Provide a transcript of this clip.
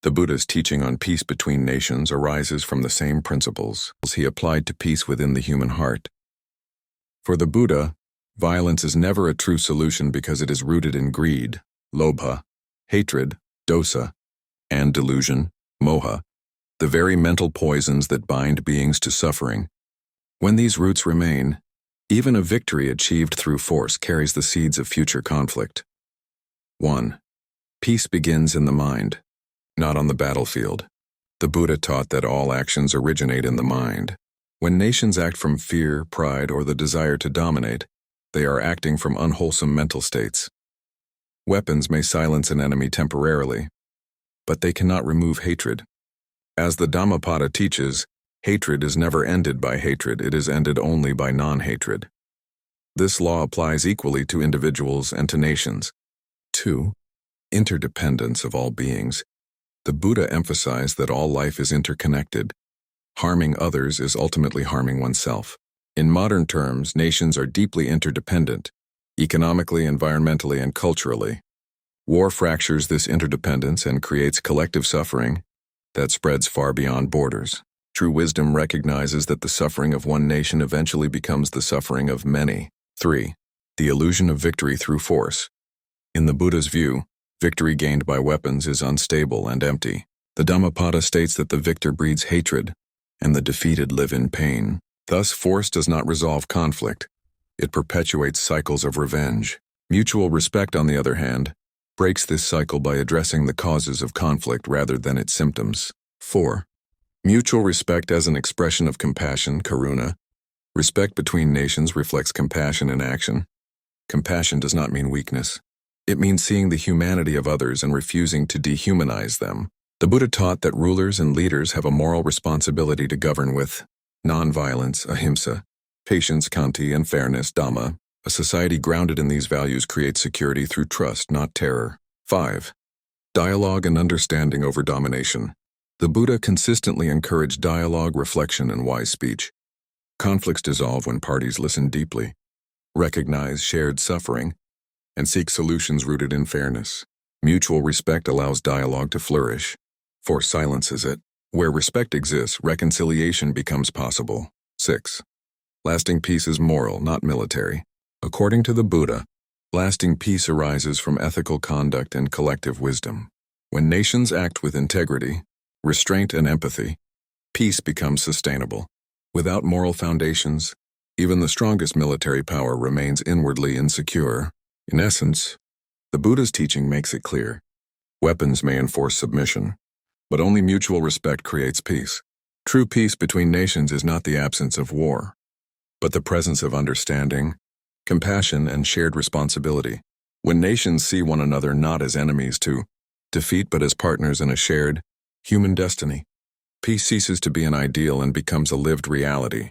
The Buddha's teaching on peace between nations arises from the same principles he applied to peace within the human heart. For the Buddha, violence is never a true solution because it is rooted in greed, lobha, hatred, dosa, and delusion, moha, the very mental poisons that bind beings to suffering. When these roots remain, even a victory achieved through force carries the seeds of future conflict. 1. Peace begins in the mind, not on the battlefield. The Buddha taught that all actions originate in the mind. When nations act from fear, pride, or the desire to dominate, they are acting from unwholesome mental states. Weapons may silence an enemy temporarily, but they cannot remove hatred. As the Dhammapada teaches, hatred is never ended by hatred, it is ended only by non-hatred. This law applies equally to individuals and to nations. 2. Interdependence of all beings. The Buddha emphasized that all life is interconnected. Harming others is ultimately harming oneself. In modern terms, nations are deeply interdependent, economically, environmentally, and culturally. War fractures this interdependence and creates collective suffering that spreads far beyond borders. True wisdom recognizes that the suffering of one nation eventually becomes the suffering of many. 3. The illusion of victory through force. In the Buddha's view, victory gained by weapons is unstable and empty. The Dhammapada states that the victor breeds hatred, and the defeated live in pain. Thus, force does not resolve conflict. It perpetuates cycles of revenge. Mutual respect, on the other hand, breaks this cycle by addressing the causes of conflict rather than its symptoms. 4. Mutual respect as an expression of compassion, karuna. Respect between nations reflects compassion in action. Compassion does not mean weakness. It means seeing the humanity of others and refusing to dehumanize them. The Buddha taught that rulers and leaders have a moral responsibility to govern with non-violence, ahimsa, patience, khanti, and fairness, dhamma. A society grounded in these values creates security through trust, not terror. 5. Dialogue and understanding over domination. The Buddha consistently encouraged dialogue, reflection, and wise speech. Conflicts dissolve when parties listen deeply, recognize shared suffering, and seek solutions rooted in fairness. Mutual respect allows dialogue to flourish. Force silences it. Where respect exists, reconciliation becomes possible. 6. Lasting peace is moral, not military. According to the Buddha, lasting peace arises from ethical conduct and collective wisdom. When nations act with integrity, restraint, and empathy, peace becomes sustainable. Without moral foundations, even the strongest military power remains inwardly insecure. In essence, the Buddha's teaching makes it clear. Weapons may enforce submission, but only mutual respect creates peace. True peace between nations is not the absence of war, but the presence of understanding, compassion, and shared responsibility. When nations see one another not as enemies to defeat but as partners in a shared, human destiny, peace ceases to be an ideal and becomes a lived reality.